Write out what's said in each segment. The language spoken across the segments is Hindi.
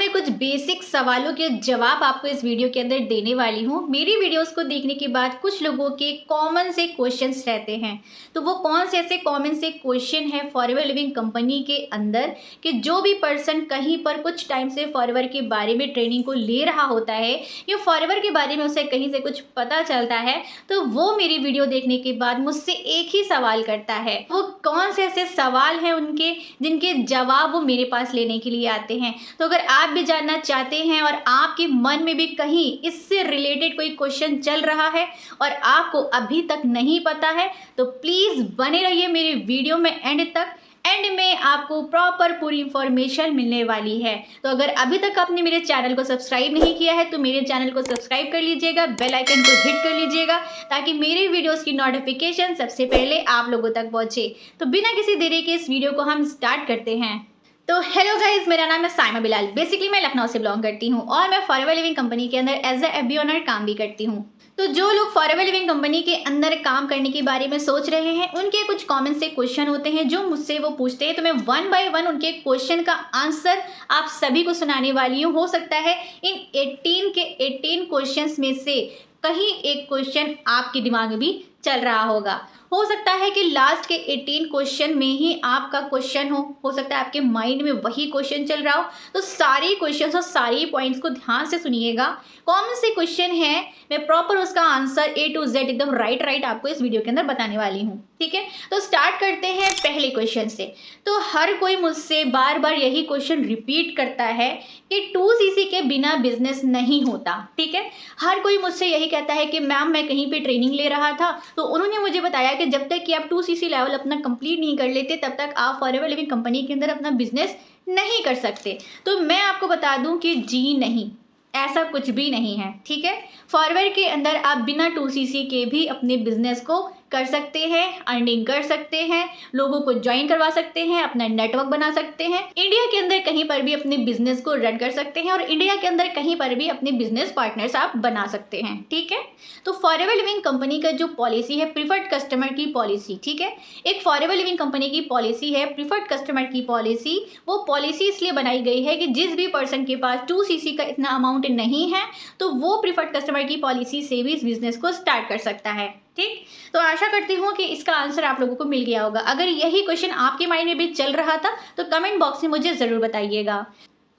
मैं कुछ बेसिक सवालों के जवाब आपको इस वीडियो के अंदर देने वाली हूँ। मेरी वीडियोस को देखने के बाद कुछ लोगों के कॉमन से क्वेश्चंस रहते हैं, तो वो कौन से ऐसे कॉमन से क्वेश्चन है फॉरएवर लिविंग कंपनी के अंदर कि जो भी पर्सन कहीं पर कुछ टाइम से फॉरएवर के बारे में ट्रेनिंग को ले रहा होता है या फॉरएवर के बारे में उसे कहीं से कुछ पता चलता है, तो वो मेरी वीडियो देखने के बाद मुझसे एक ही सवाल करता है। वो कौन से ऐसे सवाल हैं उनके जिनके जवाब वो मेरे पास लेने के लिए आते हैं। तो अगर आप भी जानना चाहते हैं और आपके मन में भी कहीं इससे रिलेटेड कोई क्वेश्चन चल रहा है और आपको अभी तक नहीं पता है, तो प्लीज़ बने रहिए मेरे वीडियो में एंड तक। एंड में आपको प्रॉपर पूरी इंफॉर्मेशन मिलने वाली है। तो अगर अभी तक आपने मेरे चैनल को सब्सक्राइब नहीं किया है तो मेरे चैनल को सब्सक्राइब कर लीजिएगा, बेल आइकन को हिट कर लीजिएगा ताकि मेरे वीडियोस की नोटिफिकेशन सबसे पहले आप लोगों तक पहुंचे। तो बिना किसी देरी के इस वीडियो को हम स्टार्ट करते हैं। तो हेलो गाइज, मेरा नाम है साइमा बिलाल। बेसिकली मैं लखनऊ से बिलोंग करती हूँ और मैं फॉरएवर लिविंग कंपनी के अंदर एज ए एफबी ओनर काम भी करती हूँ। तो जो लोग फॉरएवर लिविंग कंपनी के अंदर काम करने के बारे में सोच रहे हैं, उनके कुछ कॉमन से क्वेश्चन होते हैं जो मुझसे वो पूछते हैं। तो मैं वन बाय वन उनके क्वेश्चन का आंसर आप सभी को सुनाने वाली हूँ। हो सकता है इन 18 के 18 क्वेश्चंस में से कहीं एक क्वेश्चन आपके दिमाग में भी चल रहा होगा। हो सकता है कि लास्ट के 18 क्वेश्चन में ही आपका क्वेश्चन हो सकता है आपके माइंड में वही क्वेश्चन चल रहा हो। तो सारे क्वेश्चंस और सारी पॉइंट्स को ध्यान से सुनिएगा। कौन से क्वेश्चन है मैं प्रॉपर उसका आंसर A to Z एकदम राइट आपको इस वीडियो के अंदर बताने वाली हूँ। ठीक है, तो स्टार्ट करते हैं पहले क्वेश्चन से। तो हर कोई मुझसे बार बार यही क्वेश्चन रिपीट करता है कि 2CC के बिना बिजनेस नहीं होता। ठीक है, हर कोई मुझसे यही कहता है कि मैम मैं कहीं पे ट्रेनिंग ले रहा था तो उन्होंने मुझे बताया कि जब तक कि आप 2CC लेवल अपना कंप्लीट नहीं कर लेते तब तक आप फॉरएवर लिविंग कंपनी के अंदर अपना बिजनेस नहीं कर सकते। तो मैं आपको बता दूं कि जी नहीं, ऐसा कुछ भी नहीं है। ठीक है, फॉरएवर के अंदर आप बिना 2CC के भी अपने बिजनेस को कर सकते हैं, अर्निंग कर सकते हैं, लोगों को ज्वाइन करवा सकते हैं, अपना नेटवर्क बना सकते हैं, इंडिया के अंदर कहीं पर भी अपने बिजनेस को रन कर सकते हैं और इंडिया के अंदर कहीं पर भी अपने बिजनेस पार्टनर्स आप बना सकते हैं। ठीक है, तो फॉरएवर लिविंग कंपनी का जो पॉलिसी है प्रीफर्ड कस्टमर की पॉलिसी, ठीक है, एक फॉरएवर लिविंग कंपनी की पॉलिसी है प्रीफर्ड कस्टमर की पॉलिसी। वो पॉलिसी इसलिए बनाई गई है कि जिस भी पर्सन के पास 2CC का इतना अमाउंट नहीं है तो वो प्रीफर्ड कस्टमर की पॉलिसी से भी इस बिजनेस को स्टार्ट कर सकता है। ठीक, तो आशा करती हूँ कि इसका आंसर आप लोगों को मिल गया होगा। अगर यही क्वेश्चन आपके माइंड में भी चल रहा था तो कमेंट बॉक्स में मुझे ज़रूर बताइएगा।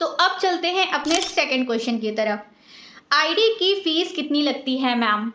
तो अब चलते हैं अपने सेकंड क्वेश्चन की तरफ। आईडी की फ़ीस कितनी लगती है मैम?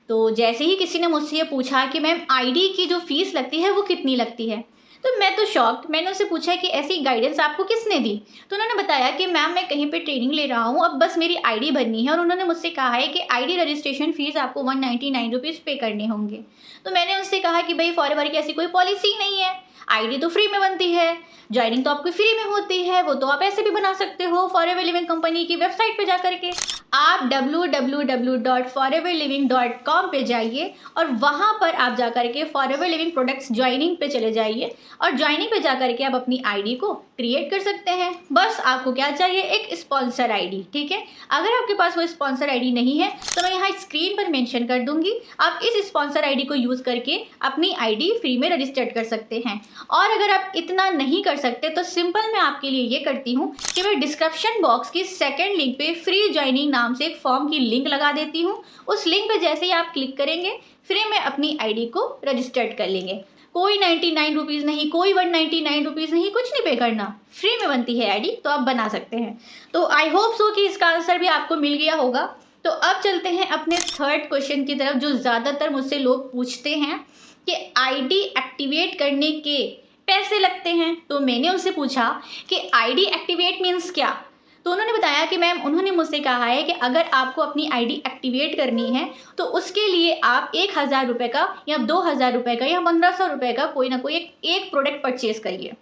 तो जैसे ही किसी ने मुझसे ये पूछा कि मैम आईडी की जो फ़ीस लगती है वो कितनी लगती है, तो मैं तो शॉक्ड। मैंने उनसे पूछा कि ऐसी गाइडेंस आपको किसने दी? तो उन्होंने बताया कि मैम मैं कहीं पे ट्रेनिंग ले रहा हूँ, अब बस मेरी आईडी बननी है और उन्होंने मुझसे कहा है कि आईडी रजिस्ट्रेशन फ़ीस आपको 199 रुपीज़ पे करने होंगे। तो मैंने उनसे कहा कि भाई फॉरएवर की ऐसी कोई पॉलिसी नहीं है, आईडी तो फ्री में बनती है, ज्वाइनिंग तो आपकी फ्री में होती है, वो तो आप ऐसे भी बना सकते हो फॉरएवर लिविंग कंपनी की वेबसाइट पे जा करके। आप www.foreverliving.com पे जाइए और वहाँ पर आप जा करके फॉरएवर लिविंग प्रोडक्ट्स ज्वाइनिंग पे चले जाइए और ज्वाइनिंग पे जा करके आप अपनी आईडी को क्रिएट कर सकते हैं। बस आपको क्या चाहिए, एक स्पॉन्सर आईडी। ठीक है, अगर आपके पास वो स्पॉन्सर आईडी नहीं है तो मैं यहाँ स्क्रीन पर मेंशन कर दूंगी, आप इस स्पॉन्सर आईडी को यूज़ करके अपनी आईडी फ्री में रजिस्टर्ड कर सकते हैं। और अगर आप इतना नहीं कर सकते तो सिंपल मैं आपके लिए ये करती हूँ कि मैं डिस्क्रिप्शन बॉक्स की सेकेंड लिंक पे फ्री ज्वाइनिंग नाम से एक फॉर्म की लिंक लगा देती हूँ। उस लिंक पे जैसे ही आप क्लिक करेंगे फ्री में अपनी आईडी को रजिस्टर्ड कर लेंगे। कोई 99 रुपीज़ नहीं, कोई 199 रुपीज़ नहीं, कुछ नहीं पे करना, फ्री में बनती है आईडी, तो आप बना सकते हैं। तो आई होप सो कि इसका आंसर भी आपको मिल गया होगा। तो अब चलते हैं अपने थर्ड क्वेश्चन की तरफ, जो ज़्यादातर मुझसे लोग पूछते हैं कि आईडी एक्टिवेट करने के पैसे लगते हैं। तो मैंने उनसे पूछा कि आईडी एक्टिवेट मीन्स क्या? तो उन्होंने बताया कि मैम उन्होंने मुझसे कहा है कि अगर आपको अपनी आईडी एक्टिवेट करनी है तो उसके लिए आप 1000 रुपये का या 2000 रुपये का या 1500 रुपये का कोई ना कोई एक प्रोडक्ट परचेज करिए।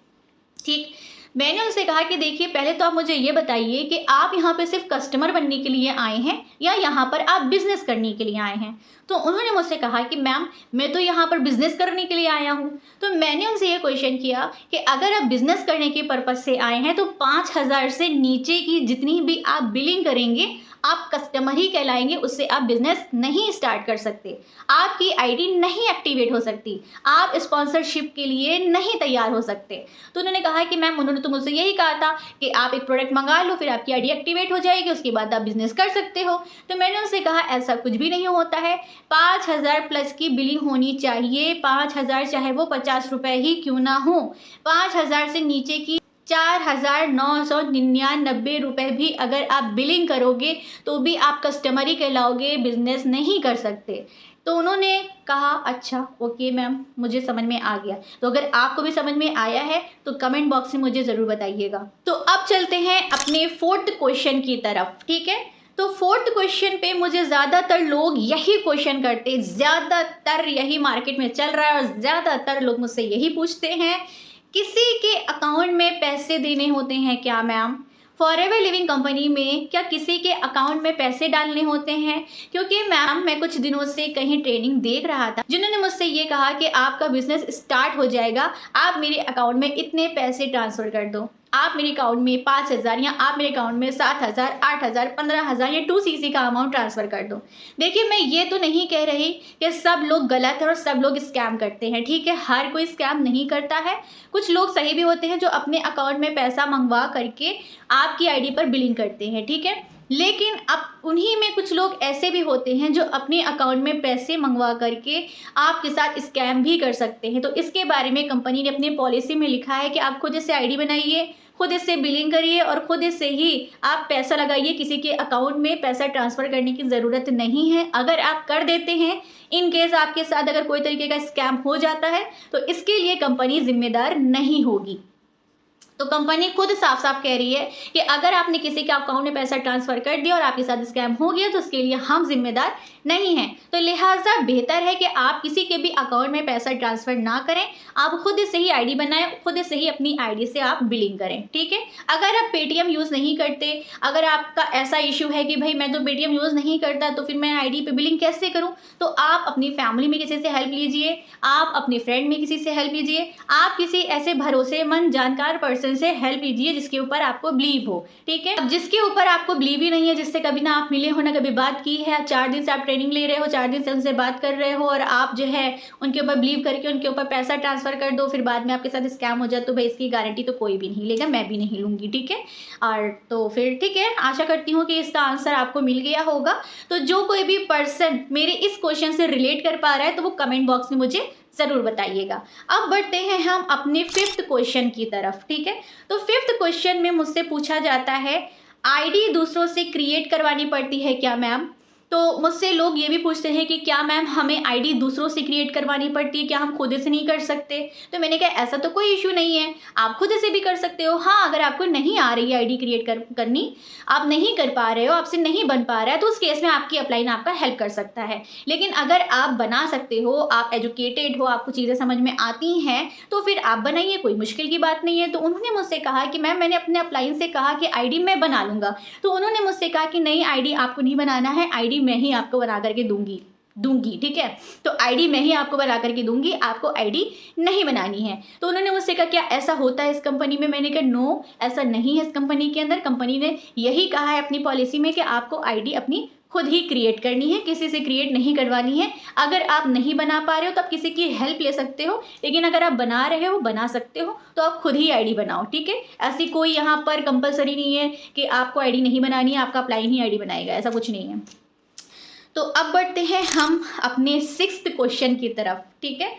ठीक, मैंने उनसे कहा कि देखिए पहले तो आप मुझे ये बताइए कि आप यहाँ पे सिर्फ कस्टमर बनने के लिए आए हैं या यहाँ पर आप बिज़नेस करने के लिए आए हैं। तो उन्होंने मुझसे कहा कि मैम मैं तो यहाँ पर बिज़नेस करने के लिए आया हूँ। तो मैंने उनसे ये क्वेश्चन किया कि अगर आप बिज़नेस करने के पर्पज़ से आए हैं तो 5000 से नीचे की जितनी भी आप बिलिंग करेंगे आप कस्टमर ही कहलाएंगे, उससे आप बिजनेस नहीं स्टार्ट कर सकते, आपकी आईडी नहीं एक्टिवेट हो सकती, आप स्पॉन्सरशिप के लिए नहीं तैयार हो सकते। तो उन्होंने कहा कि मैम उन्होंने तो मुझसे यही कहा था कि आप एक प्रोडक्ट मंगा लो, फिर आपकी आईडी एक्टिवेट हो जाएगी, उसके बाद आप बिजनेस कर सकते हो। तो मैंने उनसे कहा ऐसा कुछ भी नहीं होता है, 5,000 प्लस की बिलिंग होनी चाहिए, 5,000 चाहे वो 50 रुपये ही क्यों ना हो, 5,000 से नीचे की 4,999 रुपये भी अगर आप बिलिंग करोगे तो भी आप कस्टमर ही कहलाओगे, बिजनेस नहीं कर सकते। तो उन्होंने कहा अच्छा ओके मैम, मुझे समझ में आ गया। तो अगर आपको भी समझ में आया है तो कमेंट बॉक्स में मुझे ज़रूर बताइएगा। तो अब चलते हैं अपने 4th क्वेश्चन की तरफ, ठीक है। तो 4th क्वेश्चन पे मुझे ज़्यादातर लोग यही क्वेश्चन करते, ज़्यादातर यही मार्केट में चल रहा है और ज़्यादातर लोग मुझसे यही पूछते हैं, किसी के अकाउंट में पैसे देने होते हैं क्या मैम? फॉरएवर लिविंग कंपनी में क्या किसी के अकाउंट में पैसे डालने होते हैं? क्योंकि मैम मैं कुछ दिनों से कहीं ट्रेनिंग देख रहा था, जिन्होंने मुझसे ये कहा कि आपका बिजनेस स्टार्ट हो जाएगा, आप मेरे अकाउंट में इतने पैसे ट्रांसफ़र कर दो, आप मेरे अकाउंट में 5,000 या आप मेरे अकाउंट में 7,000, 8,000, 15,000 या 2cc का अमाउंट ट्रांसफ़र कर दो। देखिए मैं ये तो नहीं कह रही कि सब लोग गलत हैं और सब लोग स्कैम करते हैं, ठीक है, हर कोई स्कैम नहीं करता है, कुछ लोग सही भी होते हैं जो अपने अकाउंट में पैसा मंगवा करके आपकी आईडी पर बिलिंग करते हैं, ठीक है। लेकिन अब उन्हीं में कुछ लोग ऐसे भी होते हैं जो अपने अकाउंट में पैसे मंगवा करके आपके साथ स्कैम भी कर सकते हैं। तो इसके बारे में कंपनी ने अपनी पॉलिसी में लिखा है कि आप खुद इससे आईडी बनाइए, खुद इससे बिलिंग करिए और खुद इससे ही आप पैसा लगाइए, किसी के अकाउंट में पैसा ट्रांसफ़र करने की ज़रूरत नहीं है। अगर आप कर देते हैं, इन केस आपके साथ अगर कोई तरीके का स्कैम हो जाता है तो इसके लिए कंपनी जिम्मेदार नहीं होगी। तो कंपनी खुद साफ साफ कह रही है कि अगर आपने किसी के अकाउंट में पैसा ट्रांसफ़र कर दिया और आपके साथ स्कैम हो गया तो उसके लिए हम जिम्मेदार नहीं हैं। तो लिहाजा बेहतर है कि आप किसी के भी अकाउंट में पैसा ट्रांसफ़र ना करें, आप खुद से ही आईडी बनाएं, खुद से ही अपनी आईडी से आप बिलिंग करें, ठीक है। अगर आप पेटीएम यूज़ नहीं करते, अगर आपका ऐसा इशू है कि भाई मैं तो पेटीएम यूज़ नहीं करता तो फिर मैं आईडी पे बिलिंग कैसे करूँ, तो आप अपनी फैमिली में किसी से हेल्प लीजिए, आप अपने फ्रेंड में किसी से हेल्प लीजिए, आप किसी ऐसे भरोसेमंद जानकार पर्सन से हेल्प लीजिए जिसके ऊपर आपको बिलीव हो, ठीक है। अब जिसके ऊपर आपको बिलीव ही नहीं है, जिससे कभी ना आप मिले हो ना कभी बात की है, 4 दिन से आप ट्रेनिंग ले रहे हो, 4 दिन से उनसे बात कर रहे हो और आप जो है उनके ऊपर बिलीव करके उनके ऊपर पैसा ट्रांसफ़र कर दो, फिर बाद में आपके साथ स्कैम हो जाए, तो भाई इसकी गारंटी तो कोई भी नहीं लेगा, मैं भी नहीं लूँगी, ठीक है। और तो फिर ठीक है, आशा करती हूँ कि इसका आंसर आपको मिल गया होगा। तो जो कोई भी पर्सन मेरे इस क्वेश्चन से रिलेट कर पा रहा है तो वो कमेंट बॉक्स में मुझे ज़रूर बताइएगा। अब बढ़ते हैं हम अपने 5th क्वेश्चन की तरफ, ठीक है। तो 5th क्वेश्चन में मुझसे पूछा जाता है, आईडी दूसरों से क्रिएट करवानी पड़ती है क्या मैम? तो मुझसे लोग ये भी पूछते हैं कि क्या मैम हमें आईडी दूसरों से क्रिएट करवानी पड़ती है, क्या हम खुद से नहीं कर सकते? तो मैंने कहा ऐसा तो कोई इशू नहीं है, आप खुद से भी कर सकते हो। हाँ, अगर आपको नहीं आ रही है आईडी क्रिएट करनी, आप नहीं कर पा रहे हो, आपसे नहीं बन पा रहा है, तो उस केस में आपकी अपलाइन आपका हेल्प कर सकता है। लेकिन अगर आप बना सकते हो, आप एजुकेटेड हो, आपको चीज़ें समझ में आती हैं, तो फिर आप बनाइए, कोई मुश्किल की बात नहीं है। तो उन्होंने मुझसे कहा कि मैम मैंने अपने अपलाइन से कहा कि आईडी मैं बना लूँगा, तो उन्होंने मुझसे कहा कि नहीं, आईडी आपको नहीं बनाना है, आईडी मैं ही आपको बना करके दूंगी, ठीक है। तो आईडी मैं ही आपको बना करके दूंगी, आपको आईडी नहीं बनानी है। तो उन्होंने मुझसे कहा क्या ऐसा होता है इस कंपनी में? मैंने कहा नो, ऐसा नहीं है इस कंपनी के अंदर। कंपनी ने यही कहा है अपनी पॉलिसी में कि आपको आईडी अपनी खुद ही क्रिएट करनी है, किसी से क्रिएट नहीं करवानी है। अगर आप नहीं बना पा रहे हो तो आप किसी की हेल्प ले सकते हो, लेकिन अगर आप बना रहे हो, बना सकते हो, तो आप खुद ही आईडी बनाओ, ठीक है। ऐसी कोई यहाँ पर कंपलसरी नहीं है कि आपको आईडी नहीं बनानी है, आपका अपलाइन ही आईडी बनाएगा, ऐसा कुछ नहीं है। तो अब बढ़ते हैं हम अपने 6th क्वेश्चन की तरफ, ठीक है।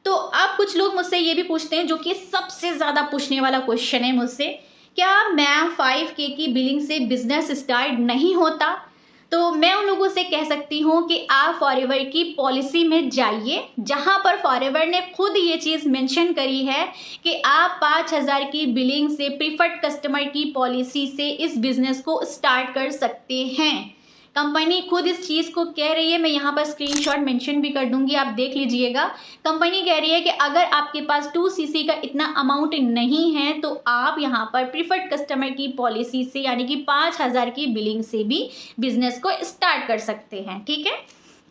तो अब कुछ लोग मुझसे ये भी पूछते हैं, जो कि सबसे ज़्यादा पूछने वाला क्वेश्चन है मुझसे, क्या मैम 5K की बिलिंग से बिजनेस स्टार्ट नहीं होता? तो मैं उन लोगों से कह सकती हूँ कि आप फॉरएवर की पॉलिसी में जाइए, जहाँ पर फॉरएवर ने खुद ये चीज़ मेंशन करी है कि आप 5,000 की बिलिंग से प्रीफर्ड कस्टमर की पॉलिसी से इस बिज़नेस को स्टार्ट कर सकते हैं। कंपनी खुद इस चीज़ को कह रही है, मैं यहाँ पर स्क्रीनशॉट मेंशन भी कर दूंगी, आप देख लीजिएगा। कंपनी कह रही है कि अगर आपके पास 2cc का इतना अमाउंट नहीं है तो आप यहाँ पर प्रीफर्ड कस्टमर की पॉलिसी से यानी कि 5,000 की बिलिंग से भी बिजनेस को स्टार्ट कर सकते हैं, ठीक है।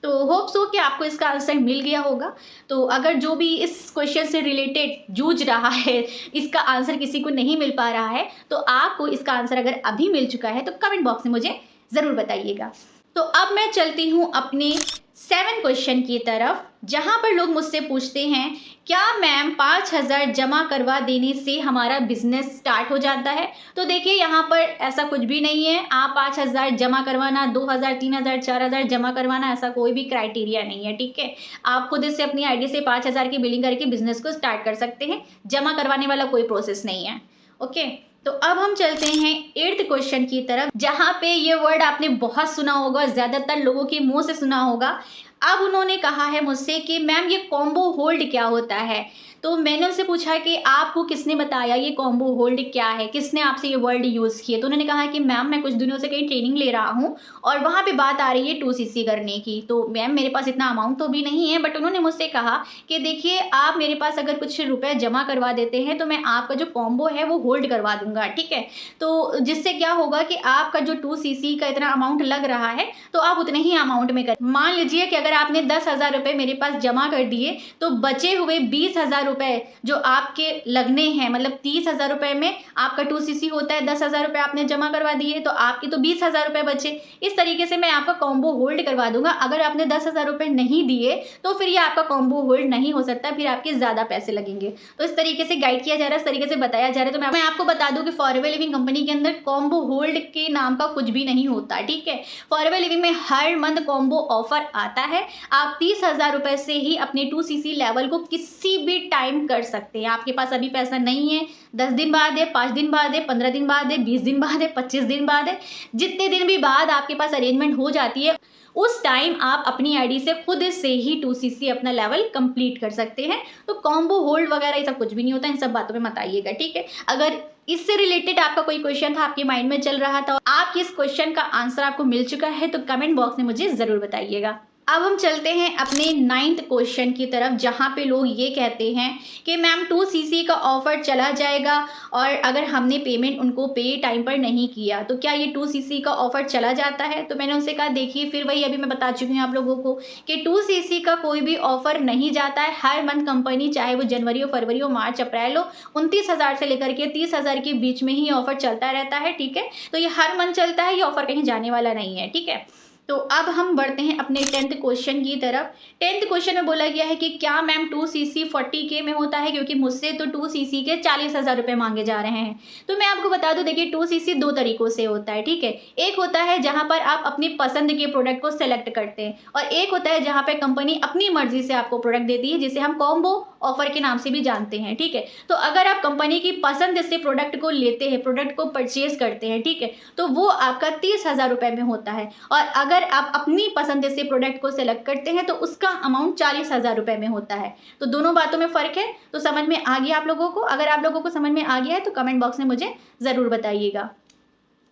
तो होप सो कि आपको इसका आंसर मिल गया होगा। तो अगर जो भी इस क्वेश्चन से रिलेटेड जूझ रहा है, इसका आंसर किसी को नहीं मिल पा रहा है, तो आपको इसका आंसर अगर अभी मिल चुका है तो कमेंट बॉक्स में मुझे ज़रूर बताइएगा। तो अब मैं चलती हूँ अपने 7 क्वेश्चन की तरफ, जहाँ पर लोग मुझसे पूछते हैं क्या मैम 5,000 जमा करवा देने से हमारा बिजनेस स्टार्ट हो जाता है। तो देखिए यहाँ पर ऐसा कुछ भी नहीं है। आप 5,000 जमा करवाना, 2,000, 3,000, 4,000 जमा करवाना, ऐसा कोई भी क्राइटेरिया नहीं है, ठीक है। आप खुद से अपनी आईडी से 5,000 की बिलिंग करके बिजनेस को स्टार्ट कर सकते हैं। जमा करवाने वाला कोई प्रोसेस नहीं है। ओके, तो अब हम चलते हैं 8th क्वेश्चन की तरफ, जहाँ पे ये वर्ड आपने बहुत सुना होगा, ज़्यादातर लोगों के मुंह से सुना होगा। अब उन्होंने कहा है मुझसे कि मैम ये कॉम्बो होल्ड क्या होता है। तो मैंने उनसे पूछा कि आपको किसने बताया ये कॉम्बो होल्ड क्या है, किसने आपसे ये वर्ड यूज़ किए। तो उन्होंने कहा कि मैम मैं कुछ दिनों से कहीं ट्रेनिंग ले रहा हूँ और वहाँ पे बात आ रही है 2cc करने की। तो मैम मेरे पास इतना अमाउंट तो भी नहीं है, बट उन्होंने मुझसे कहा कि देखिए आप मेरे पास अगर कुछ रुपए जमा करवा देते हैं तो मैं आपका जो कॉम्बो है वो होल्ड करवा दूंगा, ठीक है। तो जिससे क्या होगा कि आपका जो 2cc का इतना अमाउंट लग रहा है तो आप उतने ही अमाउंट में कर, मान लीजिए कि अगर आपने 10,000 रुपये मेरे पास जमा कर दिए तो बचे हुए 20,000 रुपये जो आपके लगने हैं, मतलब 30,000 रुपये में आपका 2cc होता है, 10,000 रुपये आपने जमा करवा दिए तो आपके तो 20,000 रुपये बचे। इस तरीके से मैं आपका कॉम्बो होल्ड करवा दूंगा। अगर आपने 10,000 रुपये नहीं दिए तो फिर ये आपका कॉम्बो होल्ड नहीं हो सकता, फिर आपके ज़्यादा पैसे लगेंगे। तो इस तरीके से गाइड किया जा रहा है, इस तरीके से बताया जा रहा है। तो मैं आपको बता दूं कि फॉरएवर लिविंग कंपनी के अंदर कॉम्बो होल्ड के नाम का कुछ भी नहीं होता, ठीक है। फॉरएवर लिविंग में हर मंथ कॉम्बो ऑफर आता है। आप 30,000 रुपये से ही अपने 2cc लेवल को किसी भी टाइम कर सकते हैं। आपके पास अभी पैसा नहीं है, 10 दिन बाद है, 5 दिन बाद है, 15 दिन बाद है, 20 दिन बाद है, 25 दिन बाद है, जितने दिन भी बाद आपके पास अरेंजमेंट हो जाती है उस टाइम आप अपनी आईडी से खुद से ही 2cc अपना लेवल कंप्लीट कर सकते हैं। तो कॉम्बो होल्ड वगैरह ये सब कुछ भी नहीं होता, इन सब बातों में मत आइएगा, ठीक है। अगर इससे रिलेटेड आपका कोई क्वेश्चन था, आपके माइंड में चल रहा था, आपके इस क्वेश्चन का आंसर आपको मिल चुका है तो कमेंट बॉक्स में मुझे ज़रूर बताइएगा। अब हम चलते हैं अपने 9th क्वेश्चन की तरफ, जहाँ पे लोग ये कहते हैं कि मैम 2cc का ऑफर चला जाएगा और अगर हमने पेमेंट उनको पे टाइम पर नहीं किया तो क्या ये 2cc का ऑफर चला जाता है। तो मैंने उनसे कहा देखिए फिर वही अभी मैं बता चुकी हूँ आप लोगों को कि 2cc का कोई भी ऑफर नहीं जाता है। हर मंथ कंपनी, चाहे वो जनवरी हो, फरवरी हो, मार्च, अप्रैल हो, 29,000 से लेकर के 30,000 के बीच में ही ऑफर चलता रहता है, ठीक है। तो ये हर मंथ चलता है, ये ऑफर कहीं जाने वाला नहीं है, ठीक है। तो अब हम बढ़ते हैं अपने 10th क्वेश्चन की तरफ। 10th क्वेश्चन में बोला गया है कि क्या मैम 2cc 40K में होता है, क्योंकि मुझसे तो 2cc के 40,000 रुपये मांगे जा रहे हैं। तो मैं आपको बता दूं देखिए 2cc 2 तरीकों से होता है, ठीक है। एक होता है जहां पर आप अपनी पसंद के प्रोडक्ट को सेलेक्ट करते हैं और एक होता है जहां पर कंपनी अपनी मर्जी से आपको प्रोडक्ट देती है, जिसे हम कॉम्बो ऑफर के नाम से भी जानते हैं, ठीक है। तो अगर आप कंपनी की पसंद से प्रोडक्ट को लेते हैं, प्रोडक्ट को परचेज करते हैं, ठीक है, तो वो आपका 30,000 रुपये में होता है। और अगर आप अपनी पसंद से प्रोडक्ट को सेलेक्ट करते हैं तो उसका अमाउंट 40,000 रुपये में होता है। तो दोनों बातों में फ़र्क है। तो समझ में आ गया आप लोगों को? अगर आप लोगों को समझ में आ गया है तो कमेंट बॉक्स में मुझे ज़रूर बताइएगा।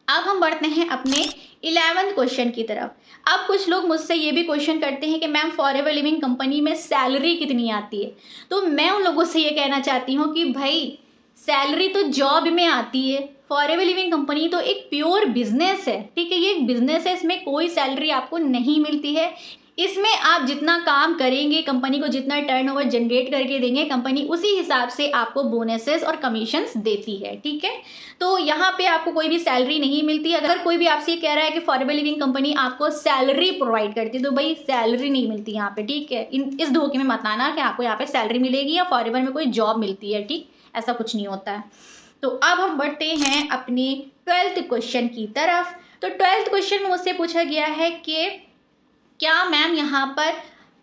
अब हम बढ़ते हैं अपने 11th क्वेश्चन की तरफ। अब कुछ लोग मुझसे ये भी क्वेश्चन करते हैं कि मैम फॉरएवर लिविंग कंपनी में सैलरी कितनी आती है। तो मैं उन लोगों से ये कहना चाहती हूँ कि भाई सैलरी तो जॉब में आती है। फॉरएवर लिविंग कंपनी तो एक प्योर बिजनेस है, ठीक है। ये एक बिजनेस है, इसमें कोई सैलरी आपको नहीं मिलती है। इसमें आप जितना काम करेंगे, कंपनी को जितना टर्नओवर जनरेट करके देंगे, कंपनी उसी हिसाब से आपको बोनसेस और कमीशंस देती है, ठीक है। तो यहाँ पे आपको कोई भी सैलरी नहीं मिलती। अगर कोई भी आपसे ये कह रहा है कि फॉरएवर लिविंग कंपनी आपको सैलरी प्रोवाइड करती है, तो भाई सैलरी नहीं मिलती यहाँ पे, ठीक है। इस धोखे में मत आना कि आपको यहाँ पे सैलरी मिलेगी या फॉरएवर में कोई जॉब मिलती है, ठीक, ऐसा कुछ नहीं होता है। तो अब हम बढ़ते हैं अपने 12th क्वेश्चन की तरफ। तो 12th क्वेश्चन में मुझसे पूछा गया है कि क्या मैम यहाँ पर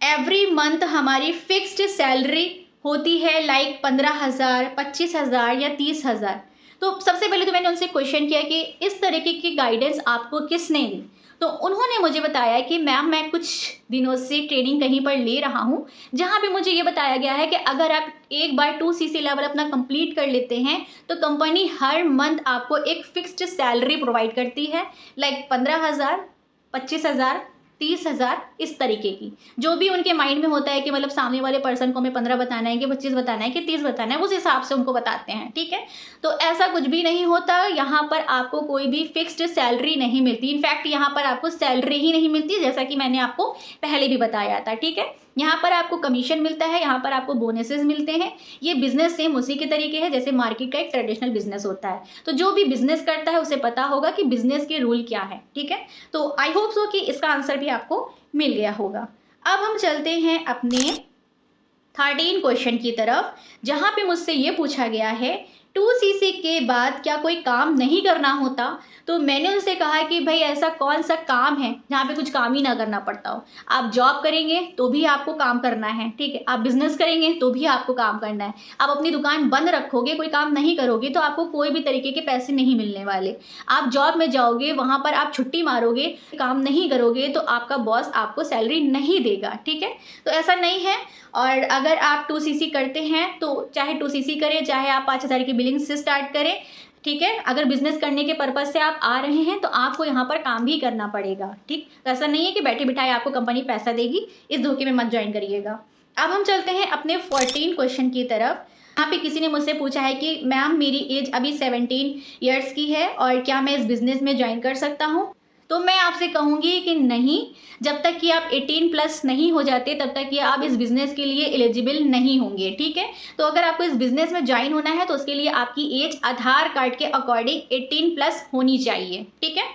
एवरी मंथ हमारी फिक्स्ड सैलरी होती है, लाइक 15,000, 25,000 या 30,000। तो सबसे पहले तो मैंने उनसे क्वेश्चन किया कि इस तरीके की गाइडेंस आपको किसने दी। तो उन्होंने मुझे बताया कि मैम मैं कुछ दिनों से ट्रेनिंग कहीं पर ले रहा हूँ, जहाँ पे मुझे ये बताया गया है कि अगर आप एक बार 2cc लेवल अपना कंप्लीट कर लेते हैं तो कंपनी हर मंथ आपको एक फिक्स्ड सैलरी प्रोवाइड करती है, लाइक 15,000, 25,000, 30,000, इस तरीके की। जो भी उनके माइंड में होता है कि मतलब सामने वाले पर्सन को हमें 15 बताना है कि 25 बताना है कि 30 बताना है, उस हिसाब से उनको बताते हैं, ठीक है। तो ऐसा कुछ भी नहीं होता, यहाँ पर आपको कोई भी फिक्स्ड सैलरी नहीं मिलती। इनफैक्ट यहाँ पर आपको सैलरी ही नहीं मिलती, जैसा कि मैंने आपको पहले भी बताया था, ठीक है। यहाँ पर आपको कमीशन मिलता है, यहाँ पर आपको बोनसेस मिलते हैं। ये बिजनेस सेम उसी के तरीके है जैसे मार्केट का एक ट्रेडिशनल बिजनेस होता है। तो जो भी बिजनेस करता है उसे पता होगा कि बिजनेस के रूल क्या है, ठीक है। तो आई होप सो कि इसका आंसर भी आपको मिल गया होगा। अब हम चलते हैं अपने 13 क्वेश्चन की तरफ, जहाँ पे मुझसे ये पूछा गया है 2cc के बाद क्या कोई काम नहीं करना होता। तो मैंने उनसे कहा कि भाई ऐसा कौन सा काम है जहाँ पे कुछ काम ही ना करना पड़ता हो। आप जॉब करेंगे तो भी आपको काम करना है, ठीक है। आप बिजनेस करेंगे तो भी आपको काम करना है। आप अपनी दुकान बंद रखोगे, कोई काम नहीं करोगे तो आपको कोई भी तरीके के पैसे नहीं मिलने वाले। आप जॉब में जाओगे, वहाँ पर आप छुट्टी मारोगे, काम नहीं करोगे तो आपका बॉस आपको सैलरी नहीं देगा, ठीक है। तो ऐसा नहीं है। और अगर आप 2cc करते हैं तो चाहे 2cc करें, चाहे आप 5,000 की बिलिंग से स्टार्ट करें, ठीक है। अगर बिजनेस करने के पर्पज से आप आ रहे हैं तो आपको यहाँ पर काम भी करना पड़ेगा, ठीक। तो ऐसा नहीं है कि बैठे बिठाए आपको कंपनी पैसा देगी, इस धोखे में मत ज्वाइन करिएगा। अब हम चलते हैं अपने 14 क्वेश्चन की तरफ। यहाँ पे किसी ने मुझसे पूछा है कि मैम मेरी एज अभी 17 ईयर्स की है और क्या मैं इस बिज़नेस में ज्वाइन कर सकता हूँ। तो मैं आपसे कहूँगी कि नहीं, जब तक कि आप 18 प्लस नहीं हो जाते तब तक कि आप इस बिज़नेस के लिए एलिजिबल नहीं होंगे, ठीक है। तो अगर आपको इस बिज़नेस में ज्वाइन होना है तो उसके लिए आपकी एज आधार कार्ड के अकॉर्डिंग 18 प्लस होनी चाहिए, ठीक है।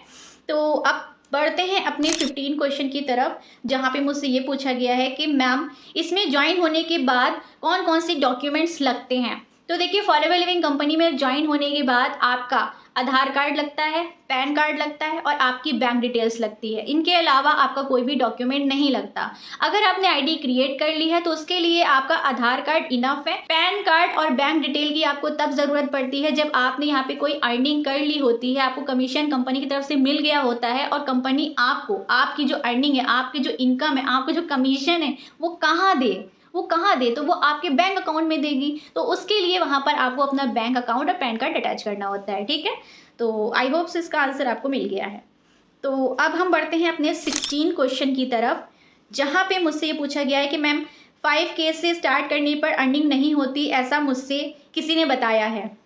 तो अब बढ़ते हैं अपने 15 क्वेश्चन की तरफ, जहाँ पे मुझसे ये पूछा गया है कि मैम इसमें ज्वाइन होने के बाद कौन कौन से डॉक्यूमेंट्स लगते हैं। तो देखिए, फॉरएवर लिविंग कंपनी में ज्वाइन होने के बाद आपका आधार कार्ड लगता है, पैन कार्ड लगता है और आपकी बैंक डिटेल्स लगती है। इनके अलावा आपका कोई भी डॉक्यूमेंट नहीं लगता। अगर आपने आईडी क्रिएट कर ली है तो उसके लिए आपका आधार कार्ड इनफ है। पैन कार्ड और बैंक डिटेल की आपको तब ज़रूरत पड़ती है जब आपने यहाँ पे कोई अर्निंग कर ली होती है, आपको कमीशन कंपनी की तरफ से मिल गया होता है और कंपनी आपको आपकी जो अर्निंग है, आपकी जो इनकम है, आपका जो कमीशन है वो कहाँ दे, तो वो आपके बैंक अकाउंट में देगी। तो उसके लिए वहाँ पर आपको अपना बैंक अकाउंट और पैन कार्ड अटैच करना होता है, ठीक है। तो आई होप इसका आंसर आपको मिल गया है। तो अब हम बढ़ते हैं अपने 16 क्वेश्चन की तरफ, जहाँ पे मुझसे ये पूछा गया है कि मैम 5K से स्टार्ट करने पर अर्निंग नहीं होती, ऐसा मुझसे किसी ने बताया है।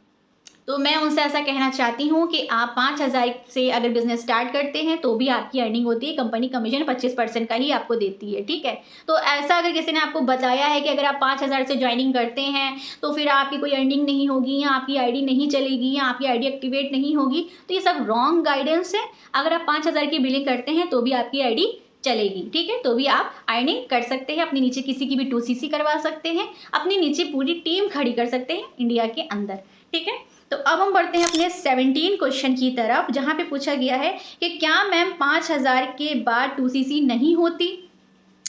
तो मैं उनसे ऐसा कहना चाहती हूँ कि आप 5,000 से अगर बिजनेस स्टार्ट करते हैं तो भी आपकी अर्निंग होती है। कंपनी कमीशन 25% का ही आपको देती है, ठीक है। तो ऐसा अगर किसी ने आपको बताया है कि अगर आप 5,000 से ज्वाइनिंग करते हैं तो फिर आपकी कोई अर्निंग नहीं होगी या आपकी आईडी नहीं चलेगी या आपकी आईडी एक्टिवेट नहीं होगी, तो ये सब रॉन्ग गाइडेंस है। अगर आप 5,000 की बिलिंग करते हैं तो भी आपकी आईडी चलेगी, ठीक है। तो भी आप अर्निंग कर सकते हैं, अपने नीचे किसी की भी 2cc करवा सकते हैं, अपने नीचे पूरी टीम खड़ी कर सकते हैं इंडिया के अंदर, ठीक है। तो अब हम बढ़ते हैं अपने 17 क्वेश्चन की तरफ, जहाँ पे पूछा गया है कि क्या मैम 5,000 के बाद 2cc नहीं होती।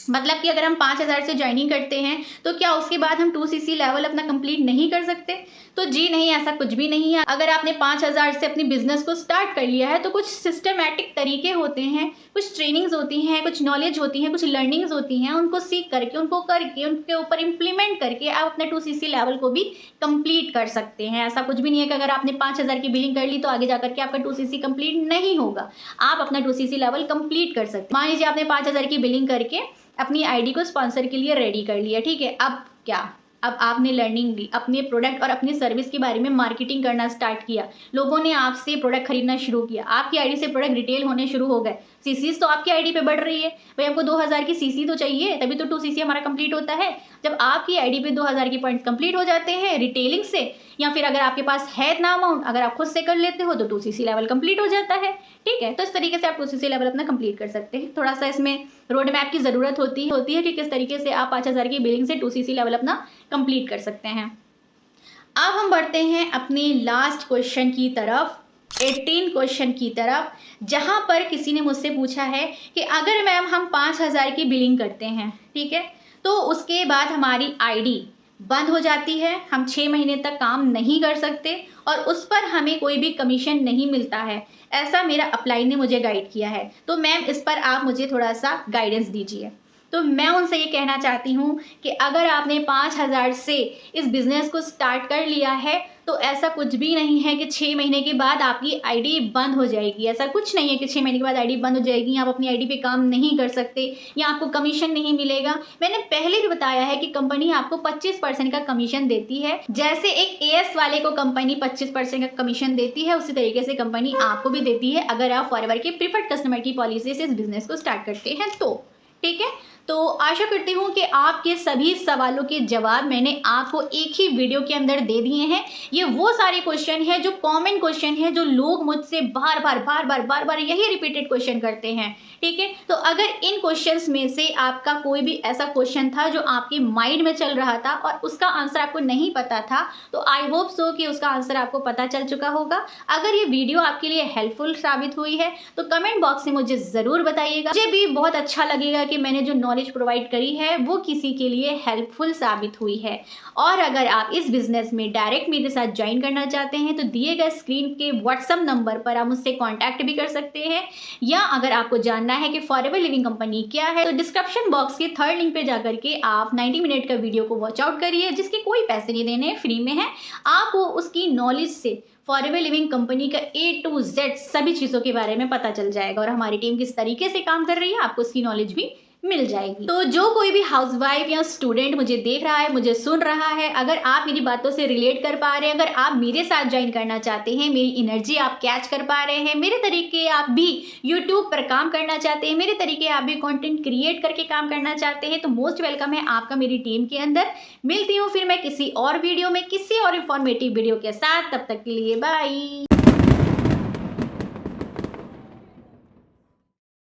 मतलब कि अगर हम 5,000 से ज्वाइनिंग करते हैं तो क्या उसके बाद हम 2cc लेवल अपना कंप्लीट नहीं कर सकते। तो जी नहीं, ऐसा कुछ भी नहीं है। अगर आपने 5,000 से अपनी बिजनेस को स्टार्ट कर लिया है तो कुछ सिस्टमैटिक तरीके होते हैं, कुछ ट्रेनिंग्स होती हैं, कुछ नॉलेज होती हैं, कुछ लर्निंग्स होती हैं, उनको सीख करके, उनको करके, उनके ऊपर इम्प्लीमेंट करके आप अपना 2cc लेवल को भी कंप्लीट कर सकते हैं। ऐसा कुछ भी नहीं है कि अगर आपने 5,000 की बिलिंग कर ली तो आगे जाकर के आपका 2cc कंप्लीट नहीं होगा। आप अपना 2cc लेवल कंप्लीट कर सकते हैं। मान लीजिए आपने 5,000 की बिलिंग करके अपनी आईडी को स्पॉन्सर के लिए रेडी कर लिया, ठीक है। अब क्या, अब आपने लर्निंग ली, अपने प्रोडक्ट और अपनी सर्विस के बारे में मार्केटिंग करना स्टार्ट किया, लोगों ने आपसे प्रोडक्ट खरीदना शुरू किया, आपकी आईडी से प्रोडक्ट रिटेल होने शुरू हो गए, सीसीज तो आपकी आईडी पे बढ़ रही है। भाई हमको 2,000 की सीसी तो चाहिए, तभी तो 2cc हमारा कंप्लीट होता है। जब आपकी आईडी पे 2,000 की पॉइंट्स कंप्लीट हो जाते हैं रिटेलिंग से, या फिर अगर आपके पास है इतना अमाउंट, अगर आप खुद से कर लेते हो तो 2cc लेवल कंप्लीट हो जाता है, ठीक है। तो इस तरीके से आप 2cc लेवल अपना कंप्लीट कर सकते हैं। थोड़ा सा इसमें रोड मैप की ज़रूरत होती है कि किस तरीके से आप 5,000 की बिलिंग से 2cc लेवल अपना कंप्लीट कर सकते हैं। अब हम बढ़ते हैं अपनी लास्ट क्वेश्चन की तरफ, 18 क्वेश्चन की तरफ, जहाँ पर किसी ने मुझसे पूछा है कि अगर मैम हम 5,000 की बिलिंग करते हैं, ठीक है, तो उसके बाद हमारी आईडी बंद हो जाती है, हम 6 महीने तक काम नहीं कर सकते और उस पर हमें कोई भी कमीशन नहीं मिलता है। ऐसा मेरा अपलाइन ने मुझे गाइड किया है। तो मैम इस पर आप मुझे थोड़ा सा गाइडेंस दीजिए। तो मैं उनसे ये कहना चाहती हूँ कि अगर आपने 5,000 से इस बिज़नेस को स्टार्ट कर लिया है तो ऐसा कुछ भी नहीं है कि 6 महीने के बाद आपकी आईडी बंद हो जाएगी। ऐसा कुछ नहीं है कि 6 महीने के बाद आईडी बंद हो जाएगी, आप अपनी आईडी पे काम नहीं कर सकते या आपको कमीशन नहीं मिलेगा। मैंने पहले भी बताया है कि कंपनी आपको 25% का कमीशन देती है। जैसे एक एएस वाले को कंपनी 25% का कमीशन देती है, उसी तरीके से कंपनी आपको भी देती है अगर आप फॉरएवर के प्रीफर्ड कस्टमर की पॉलिसी से इस बिज़नेस को स्टार्ट करते हैं तो, ठीक है। तो आशा करती हूँ कि आपके सभी सवालों के जवाब मैंने आपको एक ही वीडियो के अंदर दे दिए हैं। ये वो सारे क्वेश्चन हैं जो कॉमन क्वेश्चन है, जो लोग मुझसे बार बार यही रिपीटेड क्वेश्चन करते हैं। ठीक है, तो अगर इन क्वेश्चंस में से आपका कोई भी ऐसा क्वेश्चन था जो आपके माइंड में चल रहा था और उसका आंसर आपको नहीं पता था, तो आई होप सो कि उसका आंसर आपको पता चल चुका होगा। अगर ये वीडियो आपके लिए हेल्पफुल साबित हुई है तो कमेंट बॉक्स में मुझे ज़रूर बताइएगा। मुझे भी बहुत अच्छा लगेगा कि मैंने जो नॉलेज प्रोवाइड करी है वो किसी के लिए हेल्पफुल साबित हुई है। और अगर आप इस बिजनेस में डायरेक्ट मेरे साथ ज्वाइन करना चाहते हैं तो दिए गए स्क्रीन के व्हाट्सएप नंबर पर आप मुझसे कॉन्टैक्ट भी कर सकते हैं, या अगर आपको जानना है कि फॉरएवर लिविंग कंपनी क्या है तो डिस्क्रिप्शन बॉक्स के थर्ड लिंक पे जाकर के आप 90 मिनट का वीडियो को वॉच आउट करिए, जिसके कोई पैसे नहीं देने, फ्री में है। आपको उसकी नॉलेज से फॉरएवर लिविंग कंपनी का A to Z सभी चीज़ों के बारे में पता चल जाएगा और हमारी टीम किस तरीके से काम कर रही है आपको उसकी नॉलेज भी मिल जाएगी। तो जो कोई भी हाउसवाइफ या स्टूडेंट मुझे देख रहा है, मुझे सुन रहा है, अगर आप मेरी बातों से रिलेट कर पा रहे हैं, अगर आप मेरे साथ ज्वाइन करना चाहते हैं, मेरी एनर्जी आप कैच कर पा रहे हैं, मेरे तरीके आप भी यूट्यूब पर काम करना चाहते हैं, मेरे तरीके आप भी कंटेंट क्रिएट करके काम करना चाहते हैं, तो मोस्ट वेलकम है आपका मेरी टीम के अंदर। मिलती हूँ फिर मैं किसी और वीडियो में किसी और इंफॉर्मेटिव वीडियो के साथ। तब तक के लिए बाय।